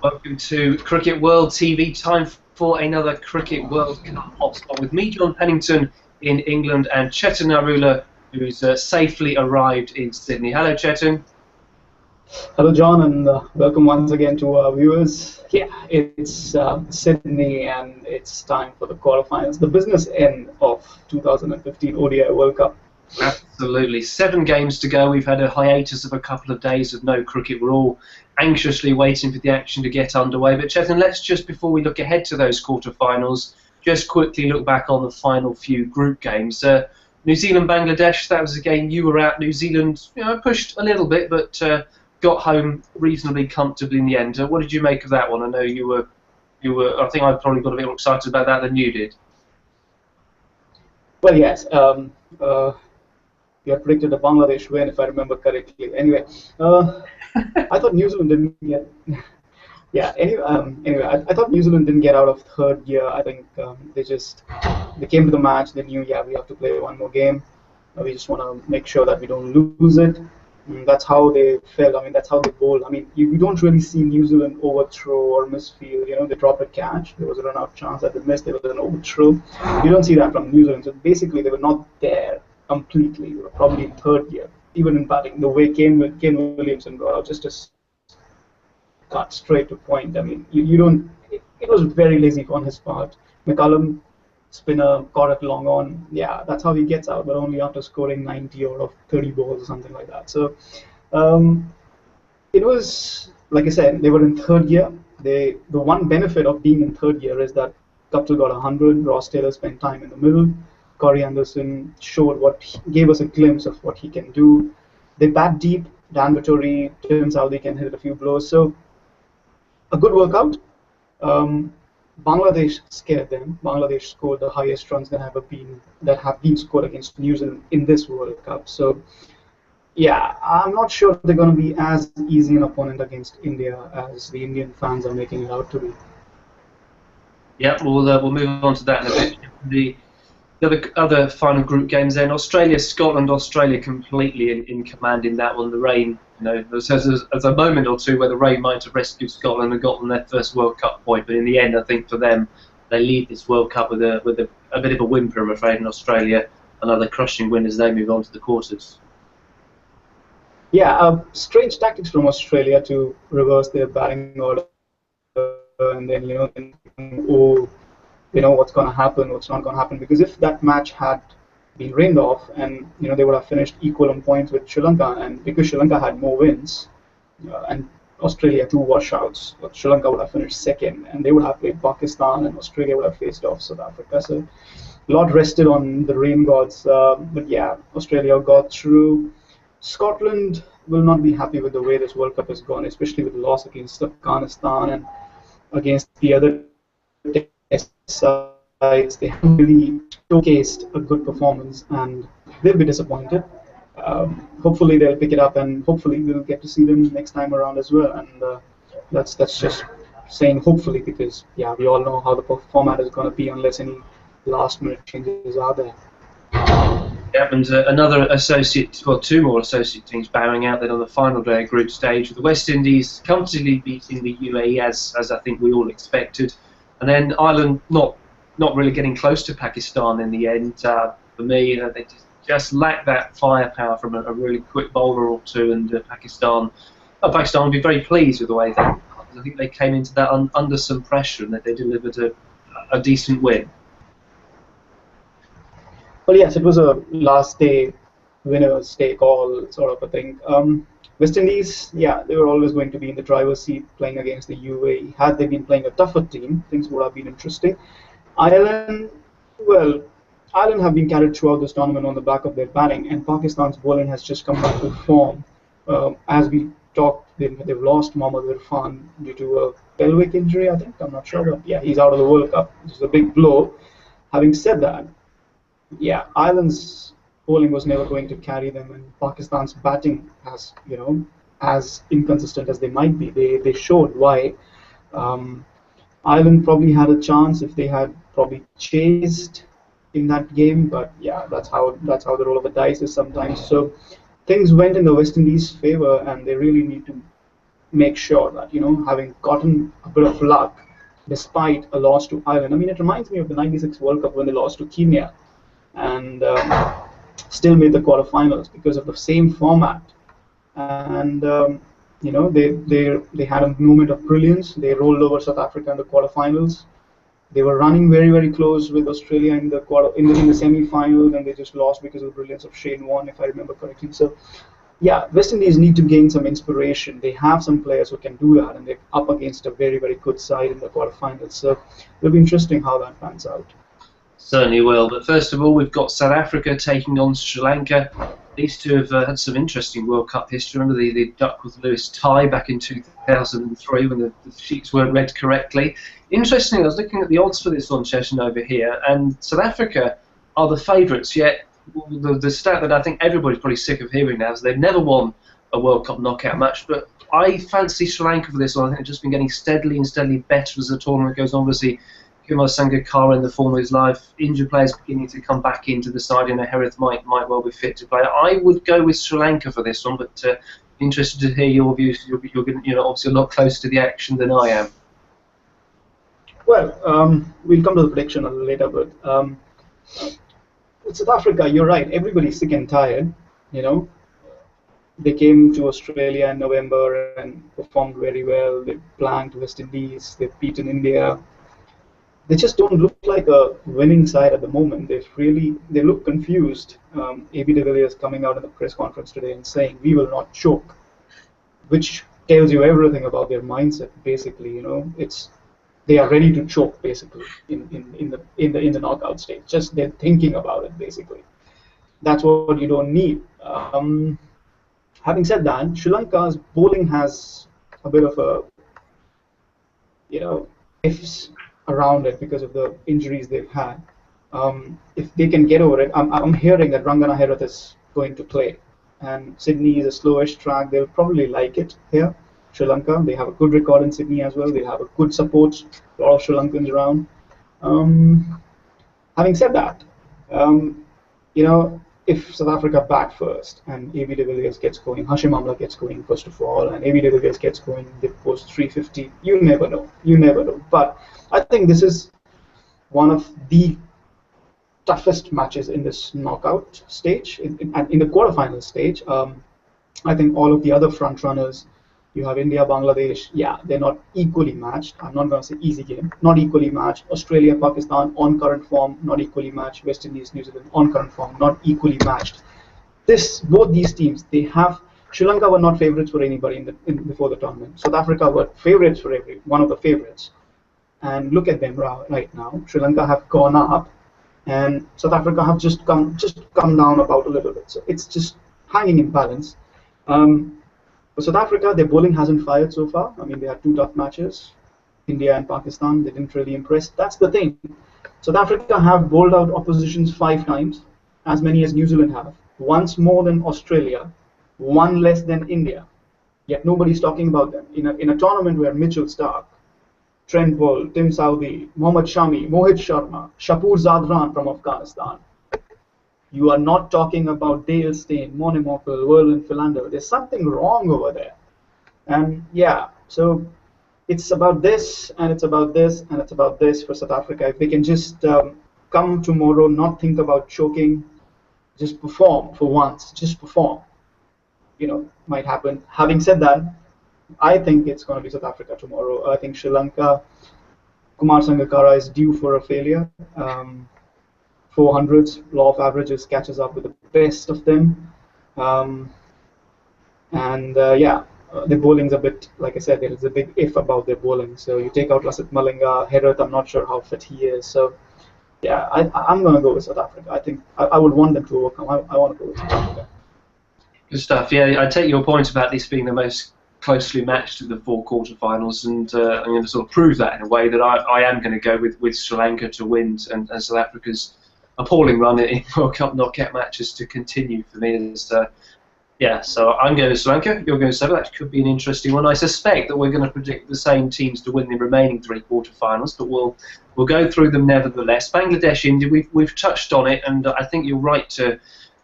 Welcome to Cricket World TV. Time for another Cricket World Cup hotspot with me, John Pennington, in England, and Chetan Narula, who's safely arrived in Sydney. Hello, Chetan. Hello, John, and welcome once again to our viewers. Yeah, it's Sydney, and it's time for the quarterfinals, the business end of 2015 ODI World Cup. Absolutely. 7 games to go. We've had a hiatus of a couple of days of no cricket. We're all anxiously waiting for the action to get underway. But Chetan, let's just, before we look ahead to those quarterfinals, just quickly look back on the final few group games. New Zealand-Bangladesh, that was a game you were at. New Zealand, pushed a little bit, but got home reasonably comfortably in the end. What did you make of that one? I know you were. I think I probably got a bit more excited about that than you did. Well, yes. You had predicted a Bangladesh win, if I remember correctly. Anyway, I thought New Zealand didn't get. Yeah. Anyway, I thought New Zealand didn't get out of third gear. I think they came to the match. They knew, we have to play one more game. We just want to make sure that we don't lose it. That's how they felt. I mean, that's how they bowled. I mean, you don't really see New Zealand overthrow or misfield. They dropped a catch. There was a run-out chance that they missed. There was an overthrow. You don't see that from New Zealand. So basically, they were not there completely. They were probably in third gear, even in batting. The way Kane Williamson got out, just a cut straight to point. I mean, you don't. It was very lazy on his part. McCullum, spinner, caught it long on. Yeah, that's how he gets out, but only after scoring 90 or 30 balls or something like that. So it was, like I said, they were in third gear. The one benefit of being in third gear is that Guptill got 100. Ross Taylor spent time in the middle. Corey Anderson gave us a glimpse of what he can do. They bat deep. Dan Vittori, Tim Southey can hit a few blows. So a good workout. Bangladesh scared them. Bangladesh scored the highest runs that have been scored against New Zealand in this World Cup. So, yeah, I'm not sure they're going to be as easy an opponent against India as the Indian fans are making it out to be. Yeah, we'll move on to that in a bit. The other final group games then, Australia-Scotland, Australia completely in command in that one. The rain, there's a moment or two where the rain might have rescued Scotland and got them their first World Cup point, but in the end, I think for them, they lead this World Cup with a bit of a whimper, I'm afraid, in Australia. Another crushing win as they move on to the quarters. Yeah, strange tactics from Australia to reverse their batting order, and then what's going to happen, what's not going to happen. Because if that match had been rained off, and they would have finished equal on points with Sri Lanka, and because Sri Lanka had more wins, and Australia 2 washouts, but Sri Lanka would have finished second, and they would have played Pakistan, and Australia would have faced off South Africa. So a lot rested on the rain gods. But yeah, Australia got through. Scotland will not be happy with the way this World Cup has gone, especially with the loss against Afghanistan and against the other sides. They haven't really showcased a good performance, and they'll be disappointed. Hopefully they'll pick it up, and hopefully we'll get to see them next time around as well. And that's just saying hopefully, because we all know how the format is going to be unless any last-minute changes are there. Yep, and two more associate teams bowing out then on the final day of group stage, with the West Indies comfortably beating the UAE as I think we all expected. And then Ireland not really getting close to Pakistan in the end. For me, they just lack that firepower from a really quick bowler or two, and Pakistan will be very pleased with the way I think they came into that under some pressure, and that they delivered a decent win. Well, yes, it was a last day winners take all sort of a thing. West Indies, they were always going to be in the driver's seat playing against the UAE. Had they been playing a tougher team, things would have been interesting. Ireland have been carried throughout this tournament on the back of their batting, and Pakistan's bowling has just come back to form. As we talked, they've lost Mohammad Irfan due to a pelvic injury, I think. I'm not sure, but yeah, he's out of the World Cup, which is a big blow. Having said that, Ireland's bowling was never going to carry them, and Pakistan's batting has, as inconsistent as they might be, they showed why. Ireland probably had a chance if they had probably chased in that game, but that's how the roll of the dice is sometimes. So things went in the West Indies' favor, and they really need to make sure that, having gotten a bit of luck despite a loss to Ireland. I mean, it reminds me of the '96 World Cup when they lost to Kenya and still made the quarterfinals because of the same format. And they had a moment of brilliance. They rolled over South Africa in the quarterfinals. They were running very, very close with Australia in the semi-finals, and they just lost because of the brilliance of Shane Warne, if I remember correctly. So, yeah, West Indies need to gain some inspiration. They have some players who can do that, and they're up against a very, very good side in the quarterfinals. So it'll be interesting how that pans out. Certainly will. But first of all, we've got South Africa taking on Sri Lanka. These two have had some interesting World Cup history. Remember the Duckworth-Lewis tie back in 2003 when the sheets weren't read correctly. Interestingly, I was looking at the odds for this one session over here, and South Africa are the favourites, yet the stat that I think everybody's probably sick of hearing now is they've never won a World Cup knockout match. But I fancy Sri Lanka for this one. I think they've just been getting steadily and steadily better as the tournament goes on. Obviously, Kumar Sangakkara in the form of his life, injured players beginning to come back into the side, and Herith might well be fit to play. I would go with Sri Lanka for this one, but interested to hear your views. You're obviously a lot closer to the action than I am. Well, we'll come to the prediction a little later, but with South Africa, you're right. Everybody's sick and tired. They came to Australia in November and performed very well. They blanked West Indies. They've beaten India. They just don't look like a winning side at the moment. They look confused. AB de Villiers coming out in the press conference today and saying, "We will not choke," which tells you everything about their mindset. Basically, they are ready to choke. Basically, in the knockout stage, just they're thinking about it. Basically, that's what you don't need. Having said that, Sri Lanka's bowling has a bit of a ifs around it because of the injuries they've had. If they can get over it, I'm hearing that Rangana Herith is going to play, and Sydney is a slowish track. They'll probably like it here. Sri Lanka, they have a good record in Sydney as well. They have a good support, a lot of Sri Lankans around. Having said that, if South Africa bat first and AB de Villiers gets going, Hashim Amla gets going first of all, and AB de Villiers gets going, they post 350. You never know. But I think this is one of the toughest matches in this knockout stage, in the quarterfinal stage. I think all of the other front runners, you have India, Bangladesh, they're not equally matched. I'm not going to say easy game, not equally matched. Australia, Pakistan on current form, not equally matched. West Indies, New Zealand on current form, not equally matched. Both these teams, Sri Lanka were not favourites for anybody before the tournament. South Africa were favourites for one of the favourites. And look at them right now. Sri Lanka have gone up, and South Africa have just come down about a little bit. So it's just hanging in balance. For South Africa, their bowling hasn't fired so far. I mean, they had two tough matches, India and Pakistan. They didn't really impress. That's the thing. South Africa have bowled out oppositions 5 times, as many as New Zealand have. Once more than Australia, one less than India. Yet nobody's talking about them. In a tournament where Mitchell Starc, Trent Boult, Tim Southee, Mohammad Shami, Mohit Sharma, Shapur Zadran from Afghanistan. You are not talking about Dale Steyn, Mone Morkel, Verlin Philander. There's something wrong over there. And so it's about this, and it's about this, and it's about this for South Africa. If they can just come tomorrow, not think about choking, just perform for once, just perform, might happen. Having said that, I think it's going to be South Africa tomorrow. I think Sri Lanka, Kumar Sangakkara is due for a failure. 400s, law of averages catches up with the best of them. The bowling's a bit, like I said, there is a big if about their bowling. So you take out Lasith Malinga, Herith, I'm not sure how fit he is. So I'm going to go with South Africa. I think I would want them to overcome. I want to go with South Africa. Good stuff. Yeah, I take your point about this being the most closely matched of the 4 quarterfinals, and I'm going to sort of prove that in a way that I am going to go with Sri Lanka to win, and South Africa's appalling run in World Cup knockout matches to continue for me. So I'm going to Sri Lanka, you're going to South Africa. That could be an interesting one. I suspect that we're going to predict the same teams to win the remaining 3 quarterfinals, but we'll go through them nevertheless. Bangladesh, India, we've touched on it, and I think you're right to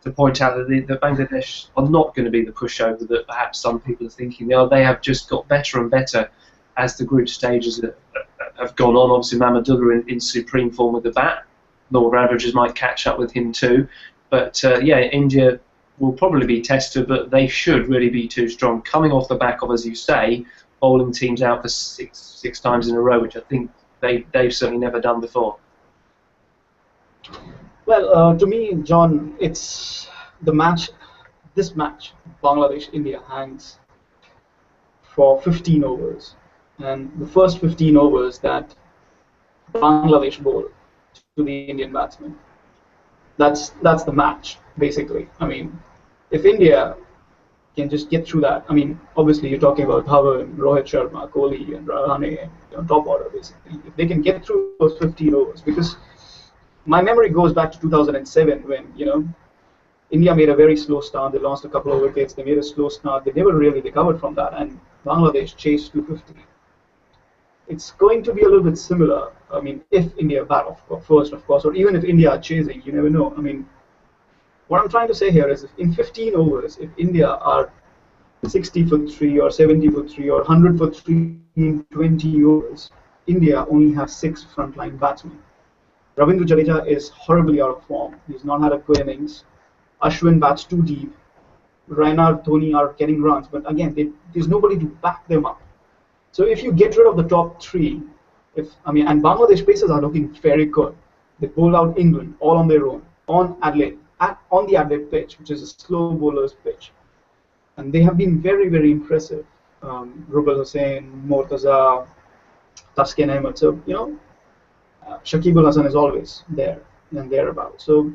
to point out that the Bangladesh are not going to be the pushover that perhaps some people are thinking they are. They have just got better and better as the group stages have gone on. Obviously, Mahmudullah in supreme form with the bat. Law of averages might catch up with him too. But yeah, India will probably be tested, but they should really be too strong. Coming off the back of, as you say, bowling teams out for six times in a row, which I think they've certainly never done before. Well, to me, John, it's the match. This match, Bangladesh-India, hangs for 15 overs, and the first 15 overs that Bangladesh bowl to the Indian batsmen, that's the match basically. I mean, if India can just get through that, I mean, obviously you're talking about Dhawan, Rohit Sharma, Kohli, and Rahane, top order basically. If they can get through those 15 overs, because my memory goes back to 2007 when, India made a very slow start. They lost a couple of wickets. They made a slow start. They never really recovered from that, and Bangladesh chased 250. It's going to be a little bit similar. I mean, if India bat first, of course, or even if India are chasing, you never know. I mean, what I'm trying to say here is, if in 15 overs, if India are 60 for 3 or 70 for 3 or 100 for 3 in 20 overs, India only has 6 frontline batsmen. Ravindra Jadeja is horribly out of form. He's not had a good innings. Ashwin bats too deep. Raina, Dhoni are getting runs, but again, there's nobody to back them up. So if you get rid of the top 3, and Bangladesh pacers are looking very good. They bowled out England all on their own on Adelaide, on the Adelaide pitch, which is a slow bowler's pitch, and they have been very, very impressive. Rubal Hussain, Mortaza, Taskin Ahmed. So Shakibul Hasan is always there and thereabouts. So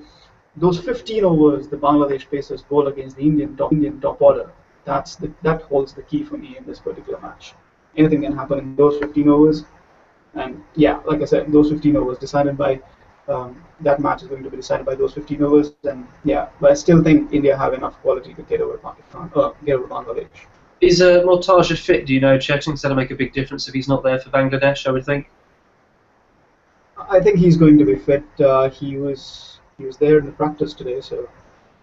those 15 overs the Bangladesh pacers bowl against the Indian top order, that holds the key for me in this particular match. Anything can happen in those 15 overs, and yeah, like I said, those 15 overs decided by that match is going to be decided by those 15 overs, and yeah, but I still think India have enough quality to get over Pakistan, get over Bangladesh. Is Muttiah fit? Do you know, Chetan? That'll make a big difference if he's not there for Bangladesh, I would think. I think he's going to be fit. He was there in the practice today, so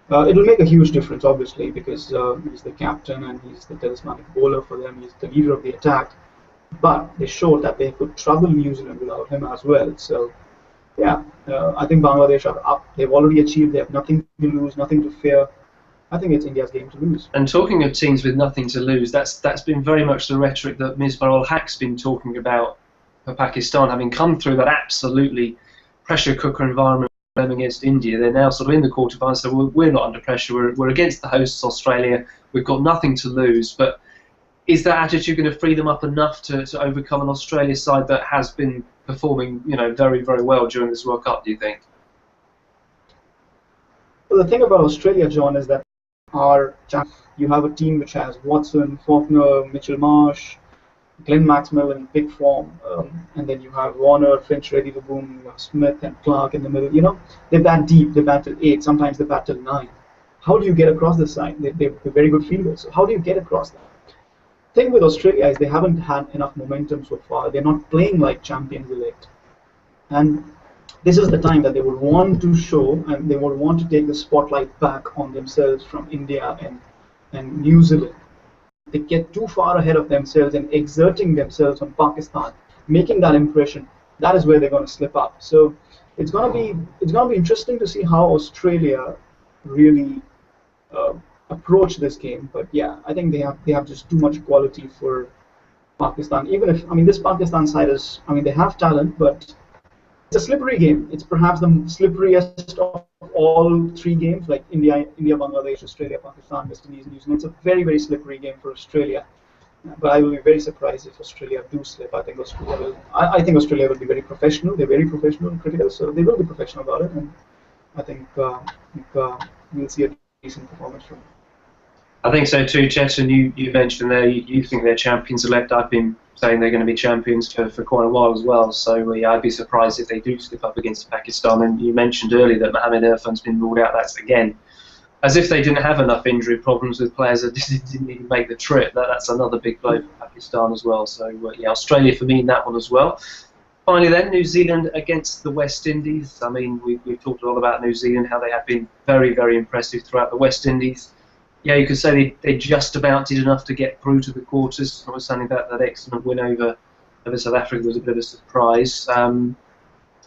it'll make a huge difference, obviously, because he's the captain and he's the talismanic bowler for them. He's the leader of the attack. But they showed that they could trouble New Zealand without him as well. So yeah, I think Bangladesh are up. They've already achieved. They have nothing to lose, nothing to fear. I think it's India's game to lose. And talking of teams with nothing to lose, that's been very much the rhetoric that Misbah-ul-Haq's been talking about for Pakistan, having come through that absolutely pressure cooker environment against India. They're now sort of in the quarterfinals, so we're not under pressure. We're against the hosts, Australia. We've got nothing to lose. But is that attitude going to free them up enough to overcome an Australia side that has been performing, very, very well during this World Cup, do you think? Well, the thing about Australia, John, is that you have a team which has Watson, Faulkner, Mitchell Marsh, Glenn Maxwell in big form, and then you have Warner, Finch ready to boom, you have Smith and Clark in the middle. They bat deep, they bat till 8, sometimes they bat till 9. How do you get across this side? They're very good fielders, so how do you get across that? The thing with Australia is they haven't had enough momentum so far. They're not playing like champions elect. And this is the time that they would want to show, and they would want to take the spotlight back on themselves from India and New Zealand. They get too far ahead of themselves and exerting themselves on Pakistan, making that impression. That is where they're going to slip up. So it's going to be interesting to see how Australia really approach this game. But yeah, I think they have just too much quality for Pakistan. Even if this Pakistan side is they have talent, but it's a slippery game. It's perhaps the slipperiest of all 3 games, like India, Bangladesh, Australia, Pakistan, West Indies, New Zealand. It's a very, very slippery game for Australia. But I will be very surprised if Australia do slip. I think Australia will be very professional. They're very professional cricketers, so they will be professional about it. And I think we'll see a decent performance from them. I think so too, Chetan. You mentioned there you think they're champions elect. I've been saying they're going to be champions for quite a while as well. So I'd be surprised if they do slip up against Pakistan. And you mentioned earlier that Mohamed Irfan's been ruled out. That's again as if they didn't have enough injury problems with players that didn't even make the trip. That's another big blow for Pakistan as well. So yeah, Australia for me in that one as well. finally then, New Zealand against the West Indies. I mean, we've talked a lot about New Zealand, how they have been very, very impressive throughout the West Indies. Yeah, you could say they just about did enough to get through to the quarters. Notwithstanding that excellent win over South Africa was a bit of a surprise.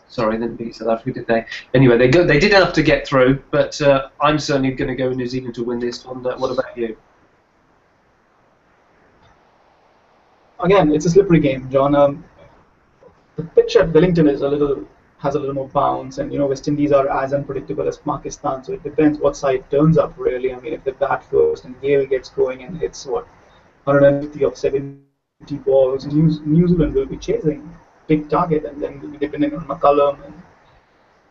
Sorry, they didn't beat South Africa, did they? Anyway, they did enough to get through, but I'm certainly going to go with New Zealand to win this one. What about you? Again, it's a slippery game, John. The pitch at Wellington has a little more bounce, and West Indies are as unpredictable as Pakistan, so it depends what side turns up really. I mean, if they bat first and Gale gets going and hits 150 of 70 balls, New Zealand will be chasing big target, and then depending on McCullum. And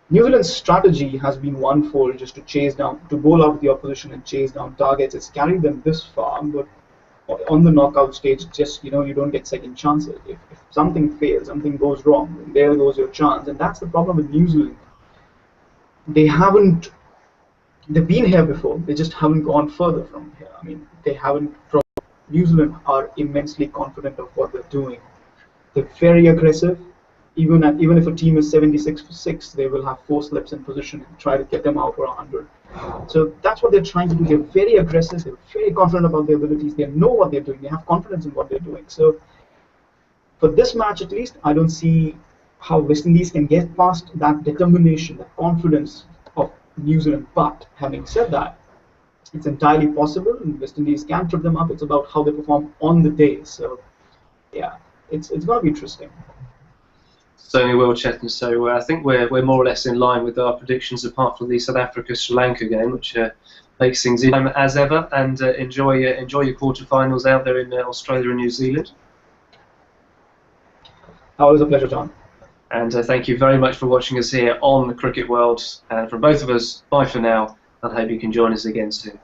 New Zealand's strategy has been onefold, just to bowl out the opposition and chase down targets. It's carried them this far, but on the knockout stage, just you don't get second chances. If something fails, something goes wrong, then there goes your chance, and that's the problem with New Zealand. They've been here before. They just haven't gone further from here. I mean, New Zealand are immensely confident of what they're doing. They're very aggressive. Even if a team is 76 for 6, they will have 4 slips in position and try to get them out for 100. So that's what they're trying to do. They're very aggressive. They're very confident about their abilities. They know what they're doing. They have confidence in what they're doing. So for this match, at least, I don't see how West Indies can get past that determination, that confidence of New Zealand. But having said that, it's entirely possible, and West Indies can trip them up. It's about how they perform on the day. So yeah, it's going to be interesting. Certainly will, Chetan. So I think we're more or less in line with our predictions, apart from the South Africa-Sri Lanka game, which makes things in as ever. And enjoy your quarterfinals out there in Australia and New Zealand. Always a pleasure, John. And thank you very much for watching us here on the Cricket World. And from both of us, bye for now, and hope you can join us again soon.